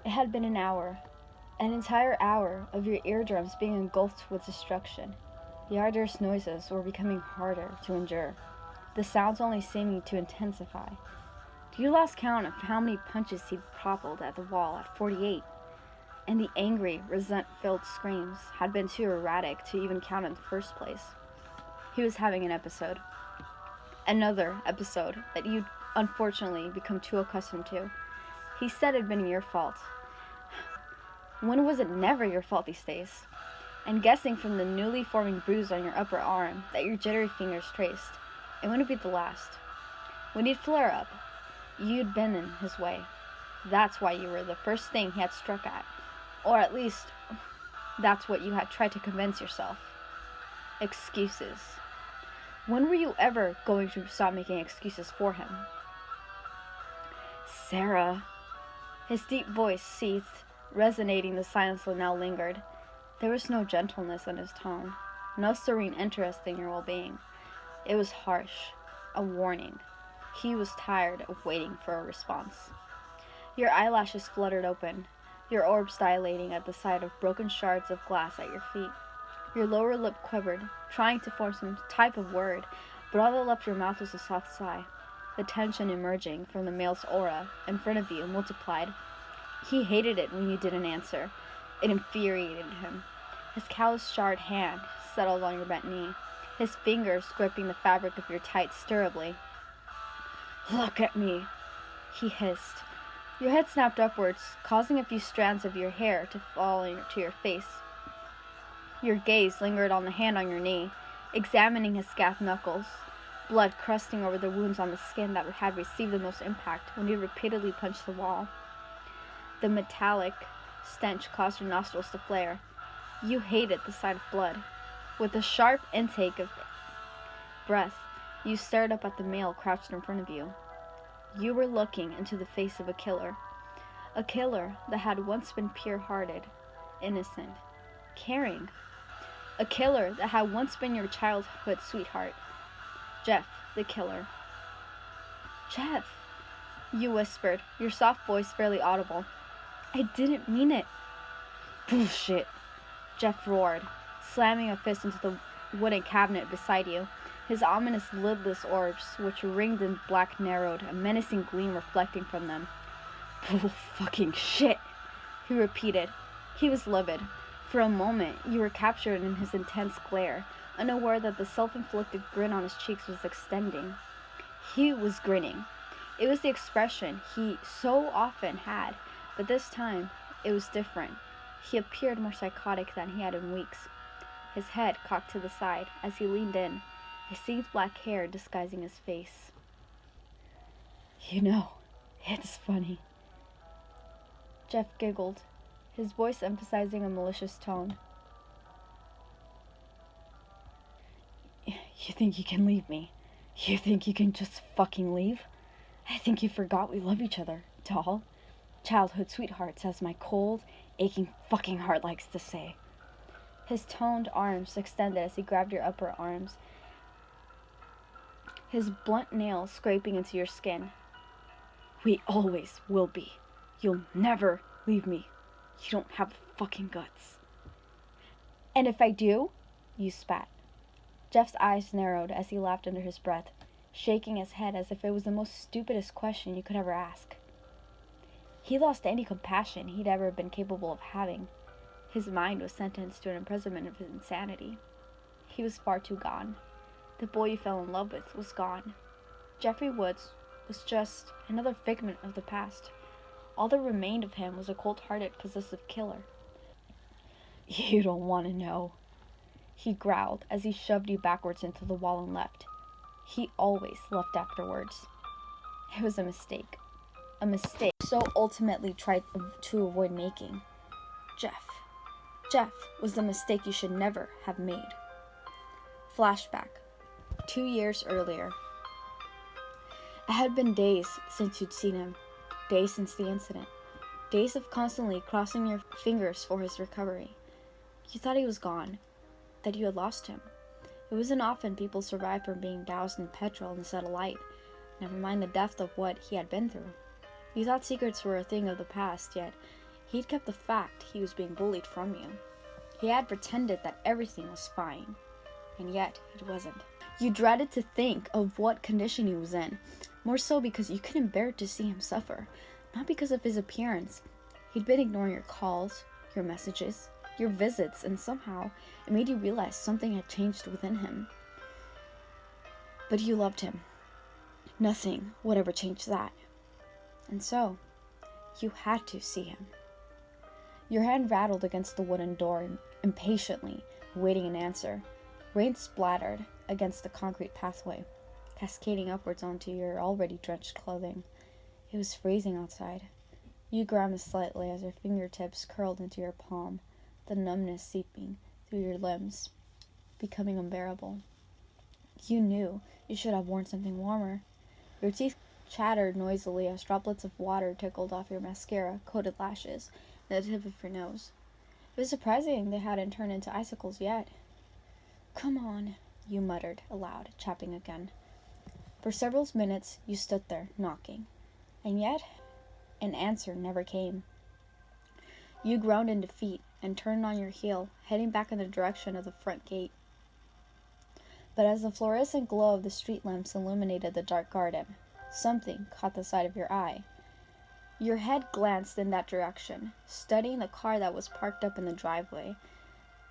It had been an entire hour of your eardrums being engulfed with destruction. The arduous noises were becoming harder to endure, the sounds only seeming to intensify. You lost count of how many punches he'd propelled at the wall at 48, and the angry, resent-filled screams had been too erratic to even count in the first place. He was having an episode. Another episode that you'd unfortunately become too accustomed to. He said it had been your fault. When was it never your fault these days? And guessing from the newly forming bruise on your upper arm that your jittery fingers traced, it wouldn't be the last. When he'd flare up, you'd been in his way. That's why you were the first thing he had struck at. Or at least, that's what you had tried to convince yourself. Excuses. When were you ever going to stop making excuses for him? Sarah. His deep voice ceased, resonating the silence that now lingered. There was no gentleness in his tone, no serene interest in your well-being. It was harsh, a warning. He was tired of waiting for a response. Your eyelashes fluttered open, your orbs dilating at the sight of broken shards of glass at your feet. Your lower lip quivered, trying to form some type of word, but all that left your mouth was a soft sigh. The tension emerging from the male's aura in front of you multiplied. He hated it when you didn't answer. It infuriated him. His calloused, charred hand settled on your bent knee, his fingers gripping the fabric of your tights stirrably. "Look at me," he hissed. Your head snapped upwards, causing a few strands of your hair to fall to your face. Your gaze lingered on the hand on your knee, examining his scabbed knuckles, blood crusting over the wounds on the skin that had received the most impact when you repeatedly punched the wall. The metallic stench caused your nostrils to flare. You hated the sight of blood. With a sharp intake of breath, you stared up at the male crouched in front of you. You were looking into the face of a killer that had once been pure-hearted, innocent, caring, a killer that had once been your childhood sweetheart. Jeff, the killer. "Jeff," you whispered, your soft voice barely audible. "I didn't mean it." "Bullshit," Jeff roared, slamming a fist into the wooden cabinet beside you, his ominous lidless orbs, which ringed in black, narrowed, a menacing gleam reflecting from them. "Bull fucking shit," he repeated. He was livid. For a moment, you were captured in his intense glare, unaware that the self-inflicted grin on his cheeks was extending. He was grinning. It was the expression he so often had, but this time it was different. He appeared more psychotic than he had in weeks. His head cocked to the side as he leaned in, his seethed black hair disguising his face. "You know, it's funny." Jeff giggled, his voice emphasizing a malicious tone. "You think you can leave me? You think you can just fucking leave? I think you forgot we love each other, doll. Childhood sweethearts, as my cold, aching fucking heart likes to say." His toned arms extended as he grabbed your upper arms, his blunt nails scraping into your skin. "We always will be. You'll never leave me. You don't have the fucking guts." "And if I do?" you spat. Jeff's eyes narrowed as he laughed under his breath, shaking his head as if it was the most stupidest question you could ever ask. He lost any compassion he'd ever been capable of having. His mind was sentenced to an imprisonment of insanity. He was far too gone. The boy you fell in love with was gone. Jeffrey Woods was just another figment of the past. All that remained of him was a cold-hearted, possessive killer. "You don't want to know," he growled as he shoved you backwards into the wall and left. He always left afterwards. It was a mistake so ultimately tried to avoid making. Jeff was the mistake you should never have made. Flashback. 2 years earlier. It had been days since you'd seen him. Days since the incident. Days of constantly crossing your fingers for his recovery. You thought he was gone, that you had lost him. It wasn't often people survived from being doused in petrol and set alight, never mind the depth of what he had been through. You thought secrets were a thing of the past, yet He'd kept the fact he was being bullied from you. He had pretended that everything was fine, and yet it wasn't. You dreaded to think of what condition he was in, more so because you couldn't bear to see him suffer, not because of his appearance. He'd been ignoring your calls, your messages, your visits, and somehow it made you realize something had changed within him. But you loved him. Nothing would ever change that. And so, you had to see him. Your hand rattled against the wooden door impatiently, awaiting an answer. Rain splattered against the concrete pathway, cascading upwards onto your already drenched clothing. It was freezing outside. You grimaced slightly as your fingertips curled into your palm, the numbness seeping through your limbs, becoming unbearable. You knew you should have worn something warmer. Your teeth chattered noisily as droplets of water trickled off your mascara-coated lashes and the tip of your nose. It was surprising they hadn't turned into icicles yet. "Come on," you muttered aloud, chapping again. For several minutes you stood there, knocking, and yet an answer never came. You groaned in defeat and turned on your heel, heading back in the direction of the front gate. But as the fluorescent glow of the street lamps illuminated the dark garden, something caught the side of your eye. Your head glanced in that direction, studying the car that was parked up in the driveway.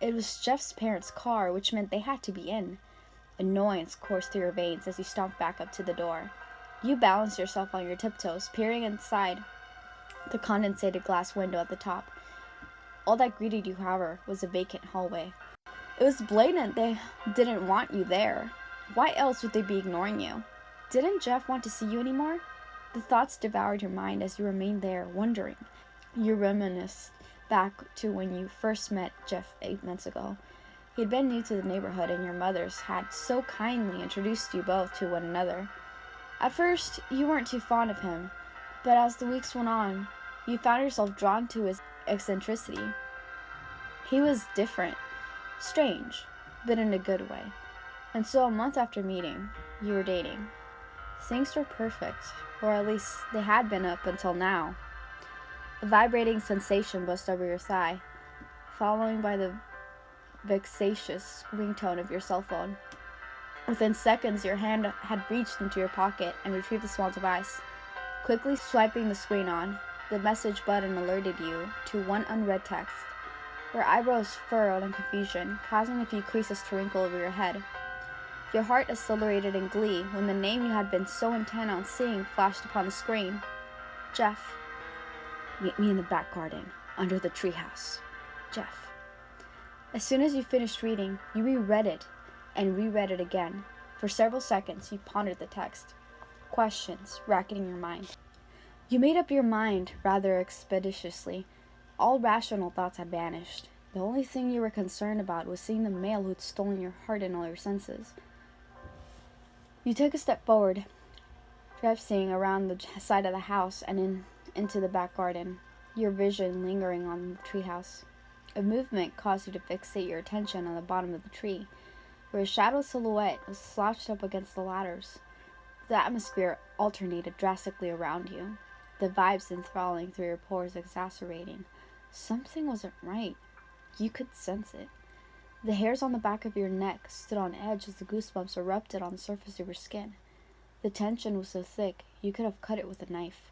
It was Jeff's parents' car, which meant they had to be in. Annoyance coursed through your veins as you stomped back up to the door. You balanced yourself on your tiptoes, peering inside the condensated glass window at the top. All that greeted you, however, was a vacant hallway. It was blatant they didn't want you there. Why else would they be ignoring you? Didn't Jeff want to see you anymore? The thoughts devoured your mind as you remained there, wondering. You reminisced back to when you first met Jeff 8 months ago. He had been new to the neighborhood, and your mothers had so kindly introduced you both to one another. At first, you weren't too fond of him, but as the weeks went on, you found yourself drawn to his eccentricity. He was different, strange, but in a good way. And so a month after meeting, you were dating. Things were perfect, or at least they had been up until now. A vibrating sensation buzzed over your thigh, following by the vexatious ringtone of your cell phone. Within seconds, your hand had reached into your pocket and retrieved the small device. Quickly swiping the screen on, the message button alerted you to one unread text. Your eyebrows furrowed in confusion, causing a few creases to wrinkle over your head. Your heart accelerated in glee when the name you had been so intent on seeing flashed upon the screen. Jeff. "Meet me in the back garden, under the treehouse. Jeff." As soon as you finished reading, you reread it and reread it again. For several seconds, you pondered the text, questions racketing your mind. You made up your mind rather expeditiously. All rational thoughts had vanished. The only thing you were concerned about was seeing the male who'd stolen your heart and all your senses. You took a step forward, drifting around the side of the house and into the back garden, your vision lingering on the treehouse. A movement caused you to fixate your attention on the bottom of the tree, where a shadow silhouette was slouched up against the ladders. The atmosphere alternated drastically around you, the vibes enthralling through your pores exacerbating. Something wasn't right. You could sense it. The hairs on the back of your neck stood on edge as the goosebumps erupted on the surface of your skin. The tension was so thick, you could have cut it with a knife.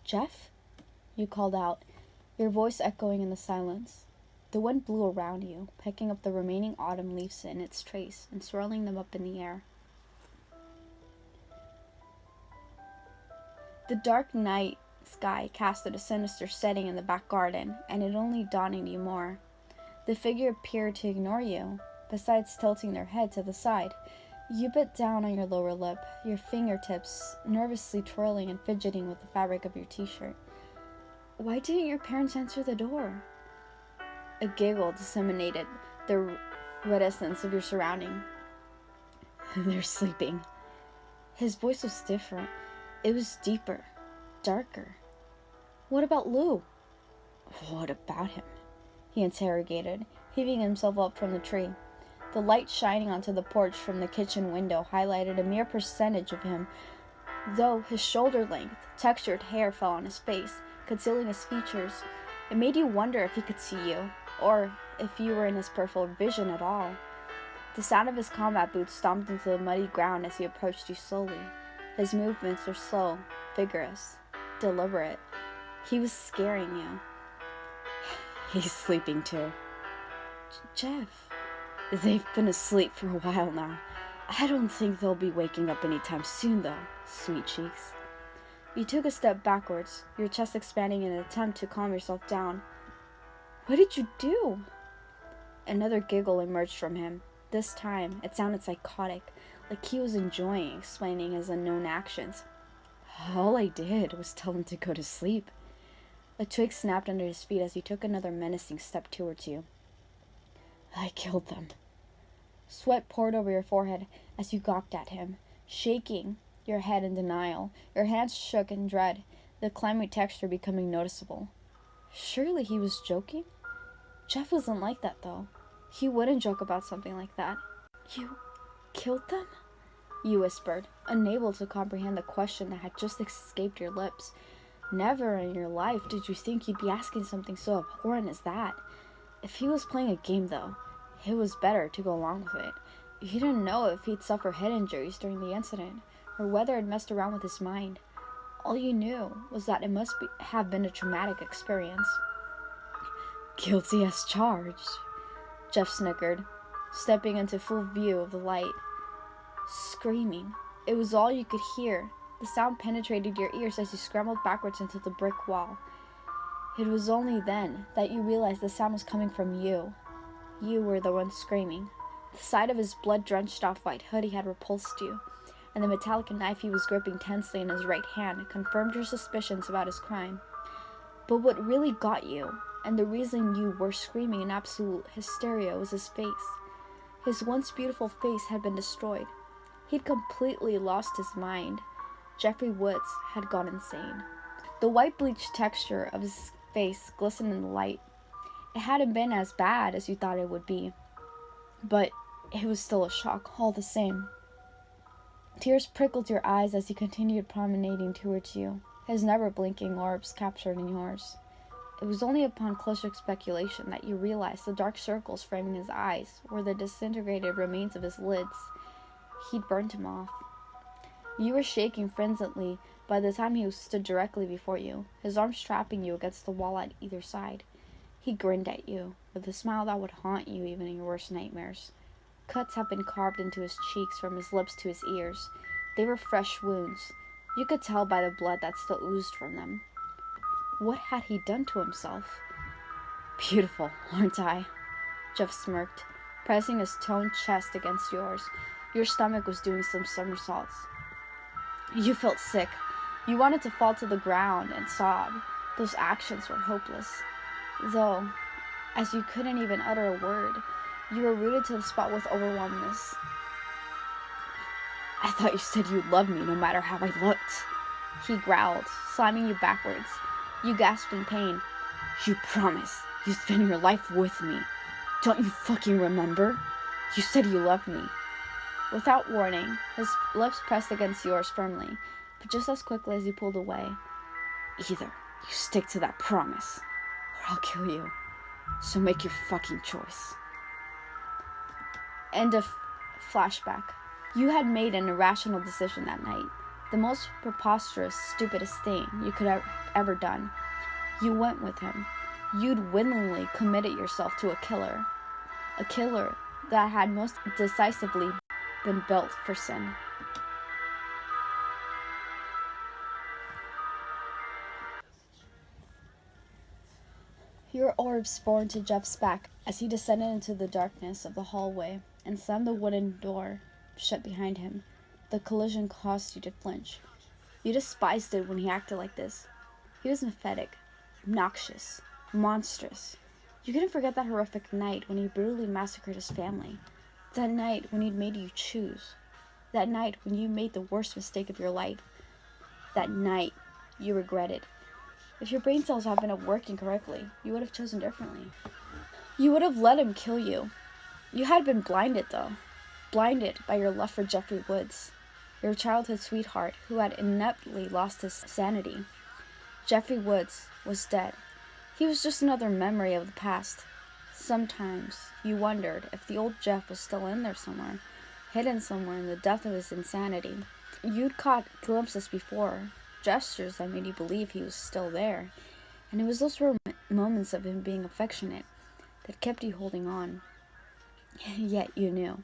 "Jeff?" you called out, your voice echoing in the silence. The wind blew around you, picking up the remaining autumn leaves in its trace and swirling them up in the air. The dark night sky casted a sinister setting in the back garden, and it only dawned you more. The figure appeared to ignore you, besides tilting their head to the side. You bit down on your lower lip, your fingertips nervously twirling and fidgeting with the fabric of your t-shirt. "Why didn't your parents answer the door?" A giggle disseminated the reticence of your surrounding. "They're sleeping." His voice was different. It was deeper, darker. "What about Lou?" "What about him?" he interrogated, heaving himself up from the tree. The light shining onto the porch from the kitchen window highlighted a mere percentage of him. Though his shoulder-length, textured hair fell on his face, concealing his features. It made you wonder if he could see you, or if you were in his peripheral vision at all. The sound of his combat boots stomped into the muddy ground as he approached you slowly. His movements were slow, vigorous, deliberate. He was scaring you. He's sleeping too. Jeff. They've been asleep for a while now. I don't think they'll be waking up anytime soon, though, sweet cheeks. You took a step backwards, your chest expanding in an attempt to calm yourself down. What did you do? Another giggle emerged from him. This time, it sounded psychotic, like he was enjoying explaining his unknown actions. All I did was tell him to go to sleep. A twig snapped under his feet as he took another menacing step towards you. I killed them. Sweat poured over your forehead as you gawked at him, shaking your head in denial. Your hands shook in dread, the clammy texture becoming noticeable. Surely he was joking? Jeff wasn't like that, though. He wouldn't joke about something like that. You killed them? You whispered, unable to comprehend the question that had just escaped your lips. Never in your life did you think you'd be asking something so abhorrent as that. If he was playing a game, though, it was better to go along with it. You didn't know if he'd suffer head injuries during the incident, or whether it messed around with his mind. All you knew was that it must have been a traumatic experience. Guilty as charged, Jeff snickered, stepping into full view of the light. Screaming. It was all you could hear. The sound penetrated your ears as you scrambled backwards into the brick wall. It was only then that you realized the sound was coming from you. You were the one screaming. The sight of his blood-drenched off-white hoodie had repulsed you, and the metallic knife he was gripping tensely in his right hand confirmed your suspicions about his crime. But what really got you, and the reason you were screaming in absolute hysteria, was his face. His once beautiful face had been destroyed. He'd completely lost his mind. Jeffrey Woods had gone insane. The white bleached texture of his face glistened in the light. It hadn't been as bad as you thought it would be, but it was still a shock all the same. Tears prickled your eyes as he continued promenading towards you, his never-blinking orbs captured in yours. It was only upon closer speculation that you realized the dark circles framing his eyes were the disintegrated remains of his lids. He'd burned him off. You were shaking frenziedly by the time he stood directly before you, his arms trapping you against the wall at either side. He grinned at you, with a smile that would haunt you even in your worst nightmares. Cuts had been carved into his cheeks from his lips to his ears. They were fresh wounds. You could tell by the blood that still oozed from them. What had he done to himself? Beautiful, aren't I? Jeff smirked, pressing his toned chest against yours. Your stomach was doing some somersaults. You felt sick. You wanted to fall to the ground and sob. Those actions were hopeless. Though, as you couldn't even utter a word, you were rooted to the spot with overwhelmness. I thought you said you loved me no matter how I looked, he growled, slamming you backwards. You gasped in pain. You promised you'd spend your life with me. Don't you fucking remember? You said you loved me. Without warning, his lips pressed against yours firmly, but just as quickly as he pulled away. Either you stick to that promise, or I'll kill you. So make your fucking choice. End of flashback. You had made an irrational decision that night. The most preposterous, stupidest thing you could have ever done. You went with him. You'd willingly committed yourself to a killer. A killer that had most decisively been built for sin. Your orbs bore to Jeff's back as he descended into the darkness of the hallway and slammed the wooden door shut behind him. The collision caused you to flinch. You despised it when he acted like this. He was pathetic, obnoxious, monstrous. You couldn't forget that horrific night when he brutally massacred his family. That night when he'd made you choose. That night when you made the worst mistake of your life. That night you regretted. If your brain cells had been working correctly, you would have chosen differently. You would have let him kill you. You had been blinded, though. Blinded by your love for Jeffrey Woods, your childhood sweetheart who had ineptly lost his sanity. Jeffrey Woods was dead. He was just another memory of the past. Sometimes you wondered if the old Jeff was still in there somewhere, hidden somewhere in the depth of his insanity. You'd caught glimpses before, gestures that made you believe he was still there, and it was those rare moments of him being affectionate that kept you holding on. Yet you knew.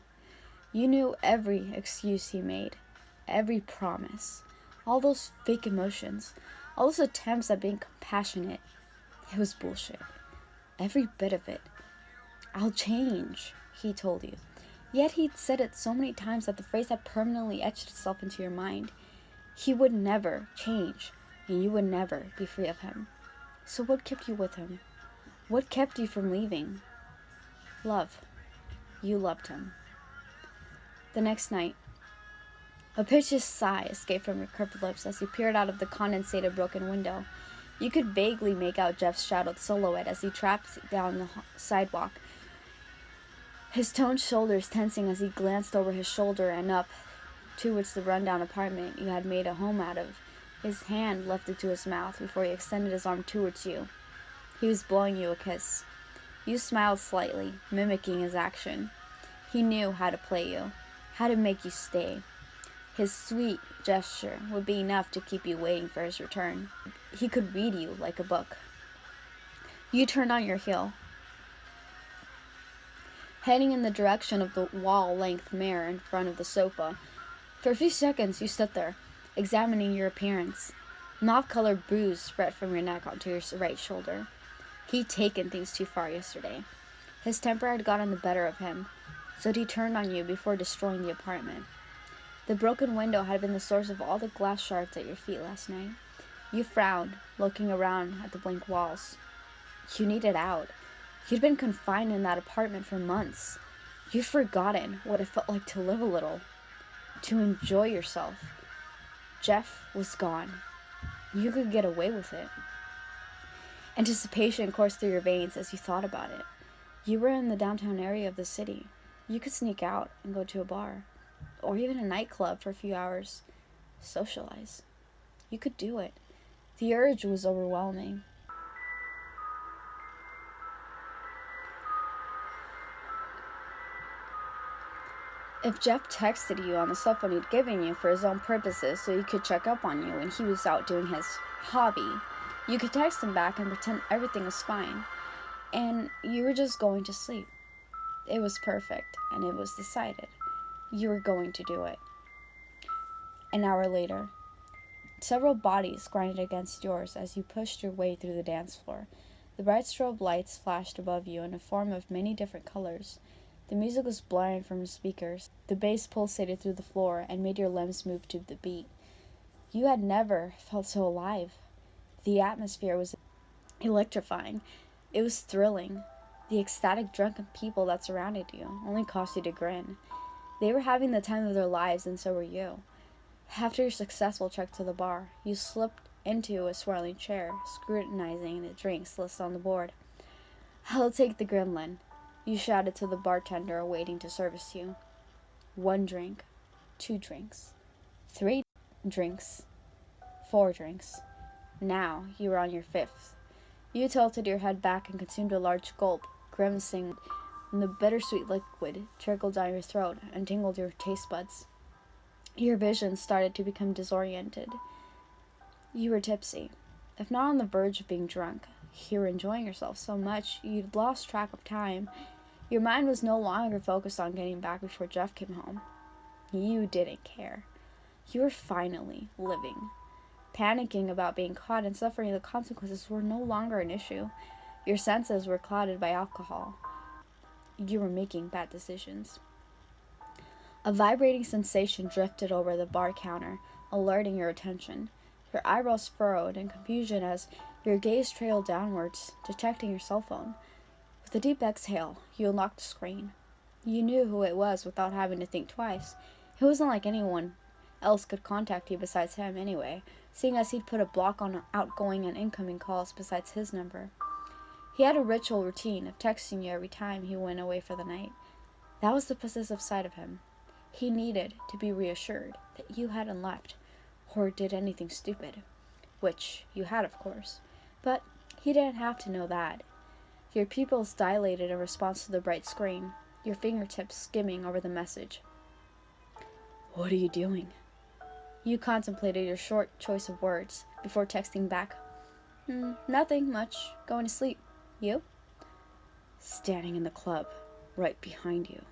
You knew every excuse he made, every promise, all those fake emotions, all those attempts at being compassionate. It was bullshit. Every bit of it. "I'll change," he told you. Yet he'd said it so many times that the phrase had permanently etched itself into your mind. He would never change, and you would never be free of him. So what kept you with him? What kept you from leaving? Love. You loved him. The next night, a piteous sigh escaped from your curved lips as you peered out of the condensated broken window. You could vaguely make out Jeff's shadowed silhouette as he tramped down the sidewalk, his toned shoulders tensing as he glanced over his shoulder and up towards the rundown apartment you had made a home out of. His hand lifted to his mouth before he extended his arm towards you. He was blowing you a kiss. You smiled slightly, mimicking his action. He knew how to play you, how to make you stay. His sweet gesture would be enough to keep you waiting for his return. He could read you like a book. You turned on your heel, heading in the direction of the wall-length mirror in front of the sofa. For a few seconds, you stood there, examining your appearance. Mauve-colored bruise spread from your neck onto your right shoulder. He'd taken things too far yesterday. His temper had gotten the better of him, so he turned on you before destroying the apartment. The broken window had been the source of all the glass shards at your feet last night. You frowned, looking around at the blank walls. You needed out. You'd been confined in that apartment for months. You'd forgotten what it felt like to live a little, to enjoy yourself. Jeff was gone. You could get away with it. Anticipation coursed through your veins as you thought about it. You were in the downtown area of the city. You could sneak out and go to a bar, or even a nightclub for a few hours. Socialize. You could do it. The urge was overwhelming. If Jeff texted you on the cell phone he'd given you for his own purposes so he could check up on you when he was out doing his hobby, you could text him back and pretend everything was fine, and you were just going to sleep. It was perfect, and it was decided. You were going to do it. An hour later, several bodies grinded against yours as you pushed your way through the dance floor. The bright strobe lights flashed above you in a form of many different colors. The music was blaring from the speakers. The bass pulsated through the floor and made your limbs move to the beat. You had never felt so alive. The atmosphere was electrifying. It was thrilling. The ecstatic, drunken people that surrounded you only caused you to grin. They were having the time of their lives, and so were you. After your successful trek to the bar, you slipped into a swirling chair, scrutinizing the drinks listed on the board. "I'll take the Gremlin," you shouted to the bartender waiting to service you. 1 drink, 2 drinks, 3 drinks, 4 drinks. Now you were on your 5th. You tilted your head back and consumed a large gulp, grimacing when the bittersweet liquid trickled down your throat and tingled your taste buds. Your vision started to become disoriented. You were tipsy, if not on the verge of being drunk. You were enjoying yourself so much you'd lost track of time. Your mind was no longer focused on getting back before Jeff came home. You didn't care. You were finally living. Panicking about being caught and suffering the consequences were no longer an issue. Your senses were clouded by alcohol. You were making bad decisions. A vibrating sensation drifted over the bar counter, alerting your attention. Your eyebrows furrowed in confusion as your gaze trailed downwards, detecting your cell phone. With a deep exhale, you unlocked the screen. You knew who it was without having to think twice. It wasn't like anyone else could contact you besides him anyway, seeing as he'd put a block on outgoing and incoming calls besides his number. He had a ritual routine of texting you every time he went away for the night. That was the possessive side of him. He needed to be reassured that you hadn't left or did anything stupid. which you had, of course. But he didn't have to know that. Your pupils dilated in response to the bright screen, your fingertips skimming over the message. "What are you doing?" You contemplated your short choice of words before texting back. Nothing much. Going to sleep. You?" "Standing in the club, right behind you."